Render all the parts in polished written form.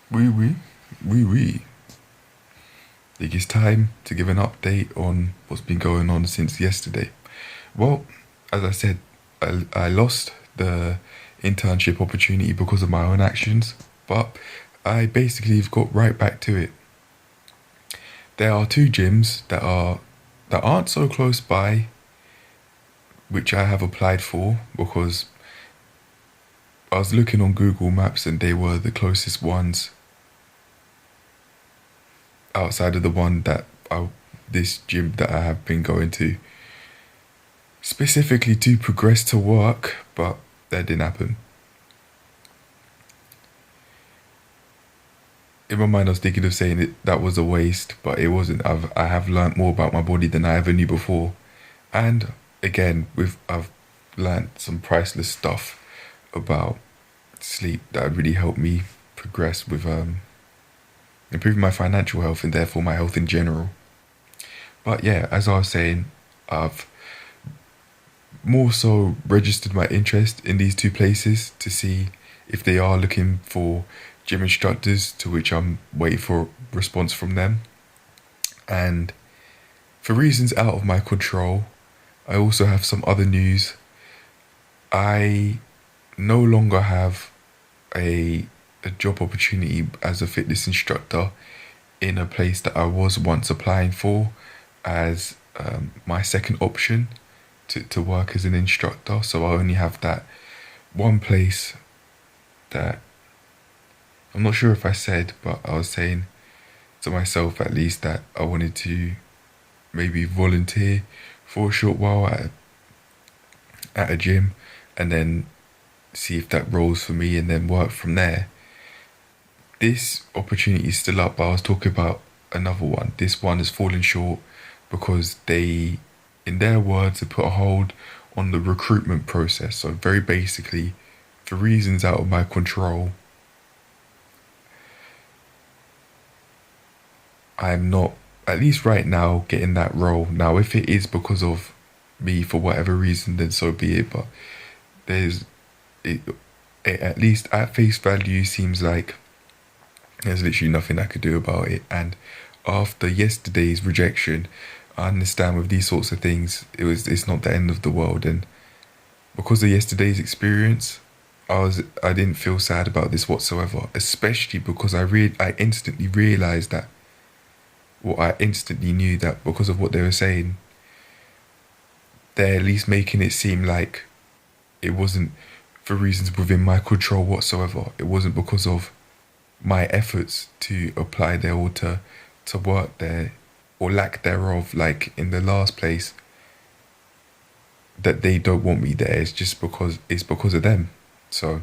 Oui, oui, oui, oui. I think it's time to give an update on what's been going on since yesterday. Well, as I said, I lost the internship opportunity because of my own actions, but I basically have got right back to it. There are two gyms that aren't so close by, which I have applied for because I was looking on Google Maps and they were the closest ones outside of the one this gym that I have been going to specifically to progress to work, but that didn't happen. In my mind, I was thinking of saying that was a waste, but it wasn't. I have learned more about my body than I ever knew before, and again, I've learned some priceless stuff about sleep that really helped me progress with improving my financial health and therefore my health in general. But yeah, as I was saying, I've more so registered my interest in these two places to see if they are looking for gym instructors, to which I'm waiting for a response from them. And for reasons out of my control, I also have some other news. I no longer have a job opportunity as a fitness instructor in a place that I was once applying for as my second option to work as an instructor. So I only have that one place that I'm not sure if I said, but I was saying to myself at least that I wanted to maybe volunteer for a short while at a gym and then see if that rolls for me and then work from there. This opportunity is still up, but I was talking about another one. This one has fallen short because they, in their words, have put a hold on the recruitment process. So very basically, for reasons out of my control, I'm not, at least right now, getting that role. Now, if it is because of me for whatever reason, then so be it. But there's, it, it at least at face value seems like there's literally nothing I could do about it. And after yesterday's rejection, I understand with these sorts of things, it's not the end of the world. And because of yesterday's experience, I didn't feel sad about this whatsoever. Especially because I instantly realized that, well, I instantly knew that because of what they were saying, they're at least making it seem like it wasn't for reasons within my control whatsoever. It wasn't because of my efforts to apply there or to work there or lack thereof, like in the last place, that they don't want me there. It's because of them. So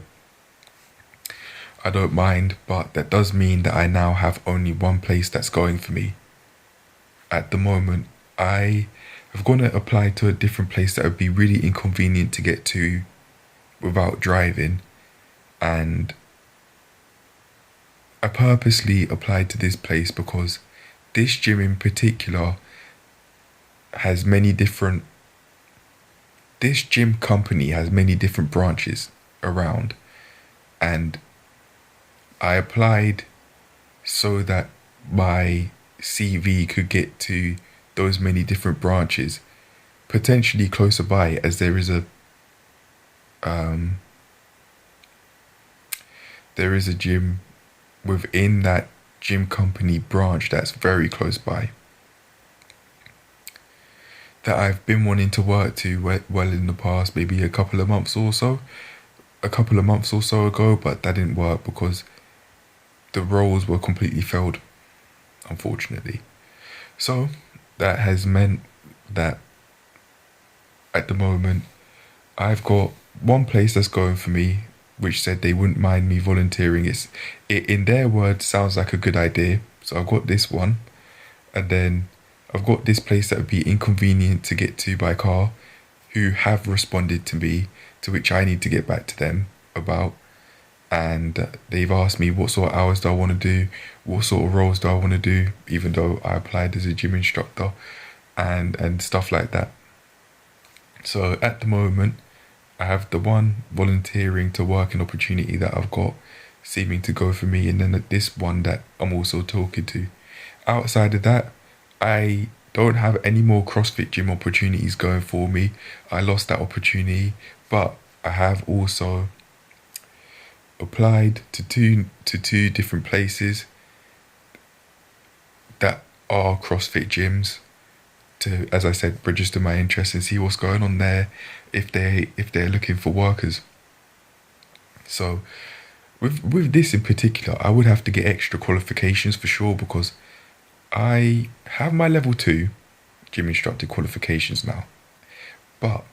I don't mind, but that does mean that I now have only one place that's going for me. At the moment, I have gone to apply to a different place that would be really inconvenient to get to without driving, and I purposely applied to this place because this gym in particular has many different. This gym company has many different branches around, and I applied so that my CV could get to those many different branches, potentially closer by, as um, there is a gym within that gym company branch that's very close by that I've been wanting to work to well in the past, maybe a couple of months or so ago, but that didn't work because the roles were completely filled, unfortunately. So that has meant that at the moment I've got one place that's going for me, which said they wouldn't mind me volunteering. It in their words sounds like a good idea. So I've got this one, and then I've got this place that would be inconvenient to get to by car, who have responded to me, to which I need to get back to them about. And they've asked me what sort of hours do I want to do, what sort of roles do I want to do, even though I applied as a gym instructor, and stuff like that. So at the moment, I have the one volunteering to work an opportunity that I've got seeming to go for me, and then this one that I'm also talking to. Outside of that, I don't have any more CrossFit gym opportunities going for me. I lost that opportunity, but I have also applied to two different places that are CrossFit gyms to, as I said, register my interest and see what's going on there if they're looking for workers. So with this in particular, I would have to get extra qualifications for sure, because I have my level 2 gym instructor qualifications now, but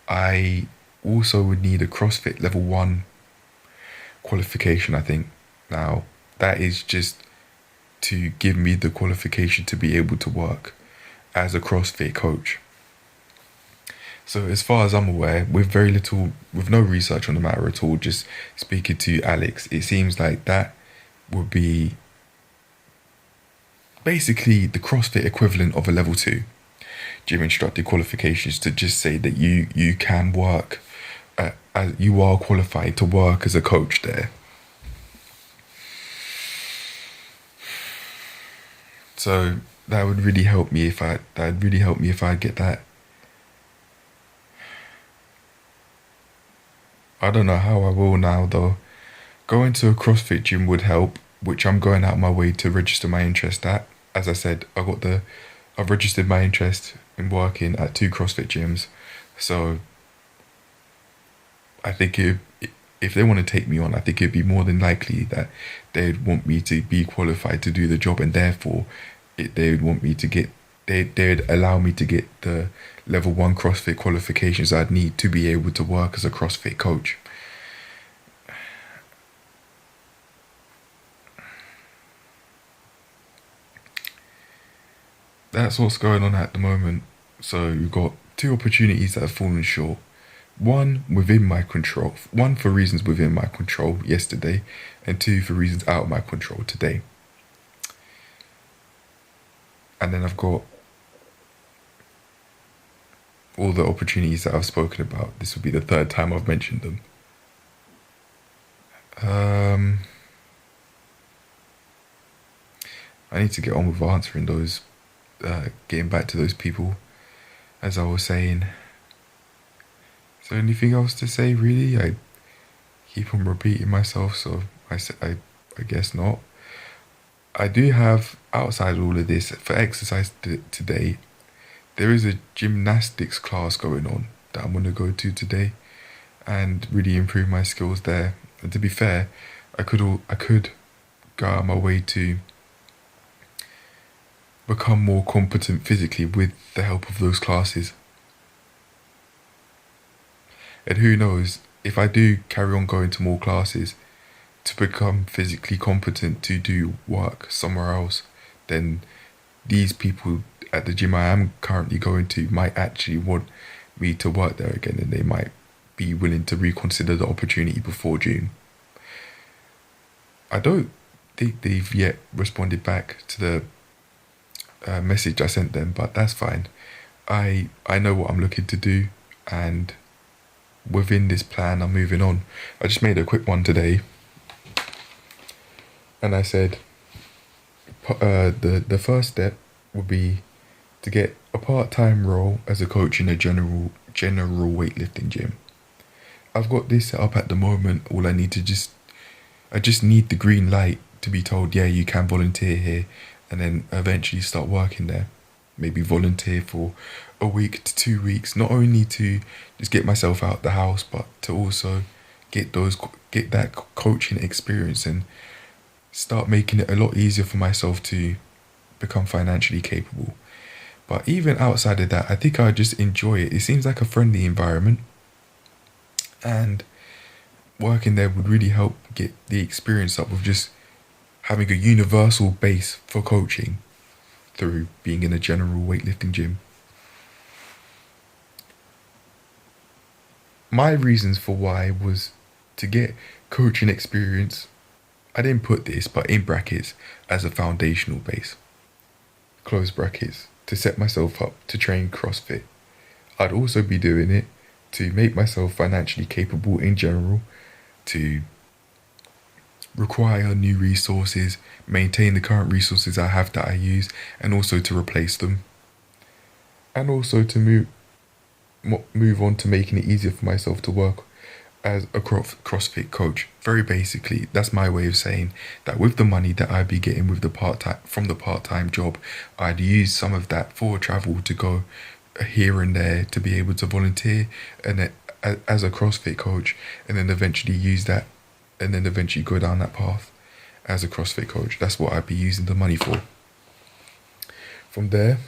I also would need a CrossFit level 1 qualification, I think. Now, that is just to give me the qualification to be able to work as a CrossFit coach. So as far as I'm aware, with no research on the matter at all, just speaking to Alex, it seems like that would be basically the CrossFit equivalent of a level 2 gym instructor qualifications, to just say that you can work, as you are qualified to work as a coach there. So that would really help me if I get that. I don't know how I will now though. Going to a CrossFit gym would help, which I'm going out my way to register my interest at. As I said, I've registered my interest in working at 2 CrossFit gyms. So I think if they want to take me on, I think it'd be more than likely that they'd want me to be qualified to do the job, and therefore they'd want me to get, they'd allow me to get the level 1 CrossFit qualifications I'd need to be able to work as a CrossFit coach. That's what's going on at the moment. So you've got 2 opportunities that have fallen short. One within my control, one for reasons within my control yesterday, and 2 for reasons out of my control today. And then I've got all the opportunities that I've spoken about. This will be the 3rd time I've mentioned them. I need to get on with answering those, getting back to those people, as I was saying. Is there anything else to say, really? I keep on repeating myself, so I guess not. I do have, outside all of this, for exercise today, there is a gymnastics class going on that I'm going to go to today and really improve my skills there. And to be fair, I could go out of my way to become more competent physically with the help of those classes. And who knows, if I do carry on going to more classes to become physically competent to do work somewhere else, then these people at the gym I am currently going to might actually want me to work there again, and they might be willing to reconsider the opportunity before June. I don't think they've yet responded back to the message I sent them, but that's fine. I know what I'm looking to do, and within this plan I'm moving on. I just made a quick one today, and I said the first step would be to get a part-time role as a coach in a general weightlifting gym. I've got this set up at the moment. All I need to I just need the green light to be told, yeah, you can volunteer here, and then eventually start working there. Maybe volunteer for a week to 2 weeks, not only to just get myself out the house, but to also get that coaching experience and start making it a lot easier for myself to become financially capable. But even outside of that, I think I just enjoy it. It seems like a friendly environment, and working there would really help get the experience up of just having a universal base for coaching through being in a general weightlifting gym. My reasons for why was to get coaching experience. I didn't put this, but in brackets, as a foundational base, close brackets, to set myself up to train CrossFit. I'd also be doing it to make myself financially capable in general, to require new resources, maintain the current resources I have that I use, and also to replace them. And also to move on to making it easier for myself to work as a CrossFit coach. Very basically, that's my way of saying that with the money that I'd be getting with the part-time job, I'd use some of that for travel to go here and there to be able to volunteer and as a CrossFit coach, and then eventually use that, and then eventually go down that path as a CrossFit coach. That's what I'd be using the money for. From there,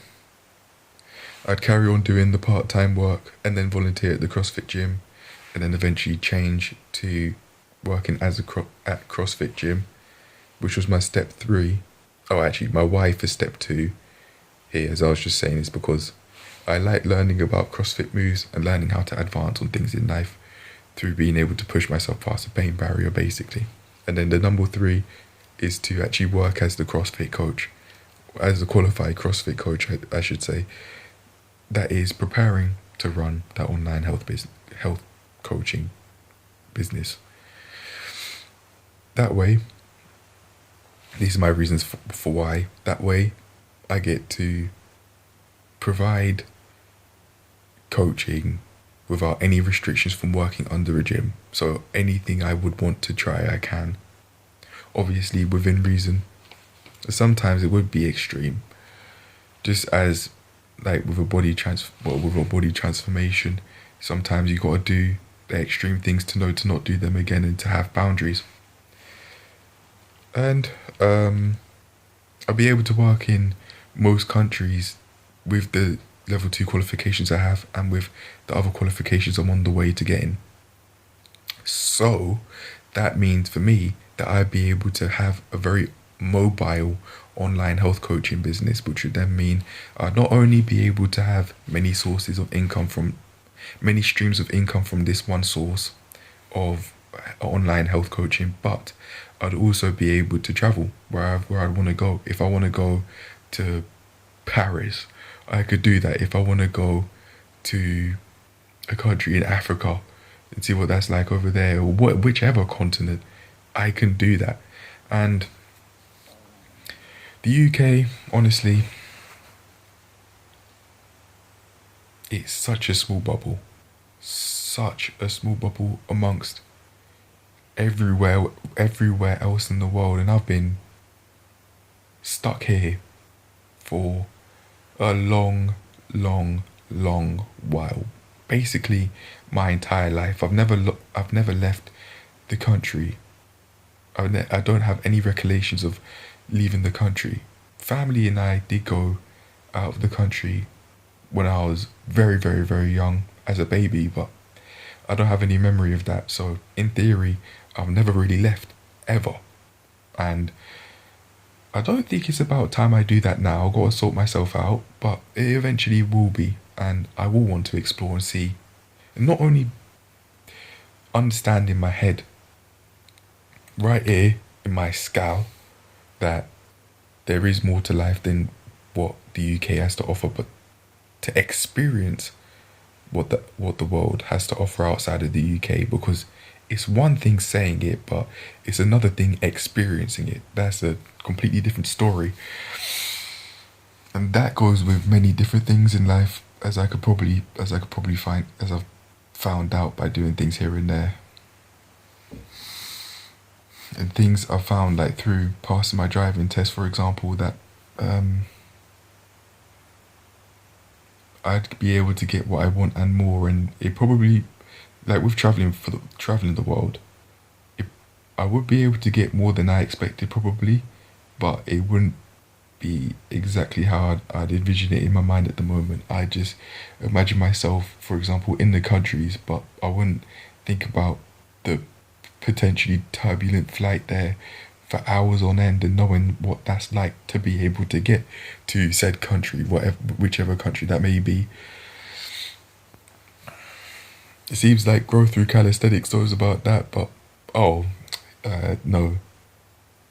I'd carry on doing the part-time work and then volunteer at the CrossFit gym, and then eventually change to working as at CrossFit gym, which was my step 3. Oh, actually, my wife is step 2 here, as I was just saying, is because I like learning about CrossFit moves and learning how to advance on things in life through being able to push myself past the pain barrier, basically. And then the number 3 is to actually work as the CrossFit coach, as a qualified CrossFit coach, I should say, that is preparing to run that online health coaching business. That way, these are my reasons for why. That way, I get to provide coaching without any restrictions from working under a gym. So anything I would want to try, I can. Obviously, within reason. Sometimes it would be extreme, just as like with a body transformation. Sometimes you got to do the extreme things to know to not do them again and to have boundaries. And I'll be able to work in most countries with the level 2 qualifications I have and with the other qualifications I'm on the way to getting. So that means for me that I'd be able to have a very mobile online health coaching business, which would then mean I'd not only be able to have many streams of income from this one source of online health coaching, but I'd also be able to travel where I want to go. If I want to go to Paris, I could do that. If I want to go to a country in Africa and see what that's like over there, or whichever continent, I can do that. And the UK, honestly, it's such a small bubble amongst everywhere else in the world, and I've been stuck here for a long while. Basically, my entire life. I've never left the country. I don't have any recollections of leaving the country. Family and I did go out of the country when I was very, very, very young as a baby, but I don't have any memory of that. So in theory, I've never really left, ever. And I don't think it's about time I do that now. I've got to sort myself out, but it eventually will be. And I will want to explore and see, and not only understand in my head, right here in my skull, that there is more to life than what the UK has to offer, but to experience what the world has to offer outside of the UK, because it's one thing saying it, but it's another thing experiencing it. That's a completely different story. And that goes with many different things in life, as I've found out by doing things here and there. And things I've found, like through passing my driving test, for example, that I'd be able to get what I want and more. And it probably, like with traveling the world, I would be able to get more than I expected probably, but it wouldn't be exactly how I'd envision it in my mind at the moment. I just imagine myself, for example, in the countries, but I wouldn't think about the potentially turbulent flight there for hours on end and knowing what that's like to be able to get to said country, whichever country that may be. It seems like Growth Through Calisthenics knows about that, but no.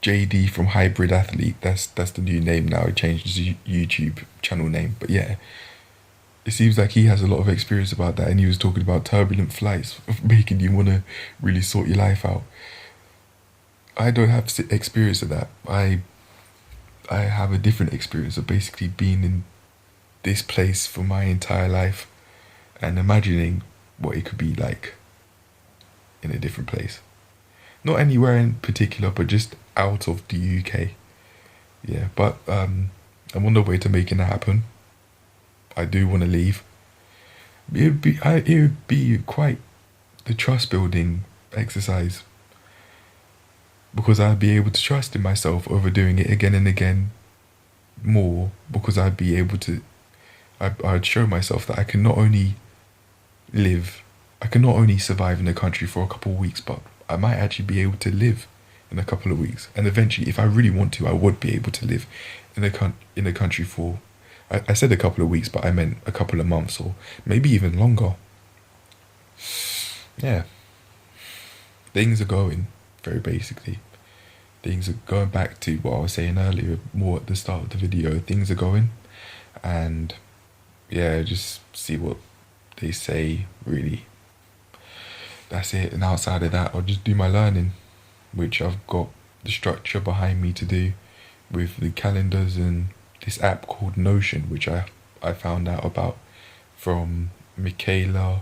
JD from Hybrid Athlete, that's the new name now. He changed his YouTube channel name, but yeah, it seems like he has a lot of experience about that, and he was talking about turbulent flights making you want to really sort your life out. I don't have experience of that. I have a different experience of basically being in this place for my entire life and imagining what it could be like in a different place. Not anywhere in particular, but just out of the UK. Yeah, but I'm on the way to making that happen. I do want to leave. It would be quite the trust building exercise because I'd be able to trust in myself over doing it again and again more because I'd be able to I'd show myself that I can not only live I can not only survive in a country for a couple of weeks, but I might actually be able to live in a couple of weeks. And eventually, if I really want to, I would be able to live in a country for I said a couple of weeks, but I meant a couple of months or maybe even longer. Yeah. Things are going, very basically. Things are going back to what I was saying earlier, more at the start of the video. Things are going, and yeah, just see what they say, really. That's it. And outside of that, I'll just do my learning, which I've got the structure behind me to do with the calendars and this app called Notion, which I found out about from Michaela.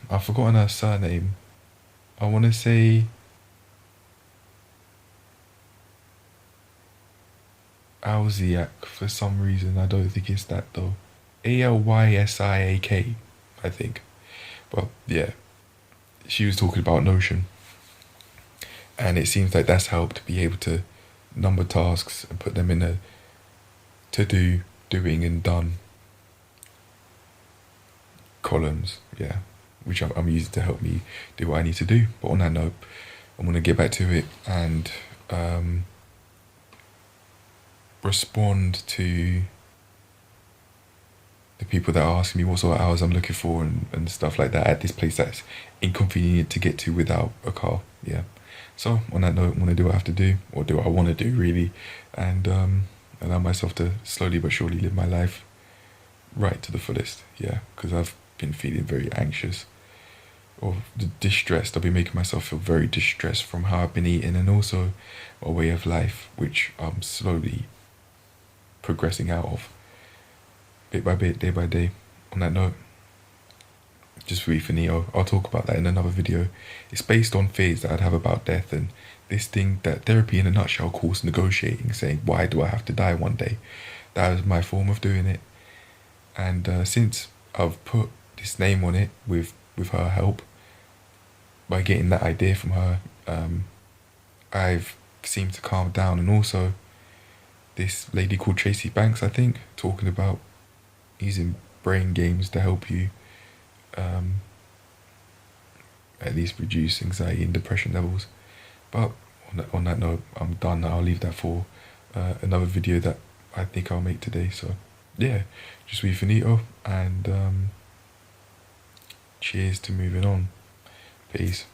I've forgotten her surname. I want to say Alsiak for some reason. I don't think it's that though. AlYsiak, I think. But yeah, she was talking about Notion. And it seems like that's helped be able to number tasks and put them in a to do, doing and done columns, yeah, which I'm using to help me do what I need to do. But on that note, I'm going to get back to it and respond to the people that are asking me what sort of hours I'm looking for and stuff like that at this place that's inconvenient to get to without a car, yeah. So on that note, I'm going to do what I have to do, or do what I want to do really, and allow myself to slowly but surely live my life right to the fullest, yeah, because I've been feeling very anxious or distressed. I've been making myself feel very distressed from how I've been eating and also a way of life which I'm slowly progressing out of, bit by bit, day by day. On that note, just really for Neo, I'll talk about that in another video. It's based on fears that I'd have about death and this thing that therapy in a nutshell calls negotiating, saying, why do I have to die one day? That was my form of doing it. And since I've put this name on it with her help, by getting that idea from her, I've seemed to calm down. And also this lady called Tracy Banks, I think, talking about using brain games to help you at least reduce anxiety and depression levels. But on that note, I'm done. I'll leave that for another video that I think I'll make today. So yeah, just be finito, and cheers to moving on. Peace.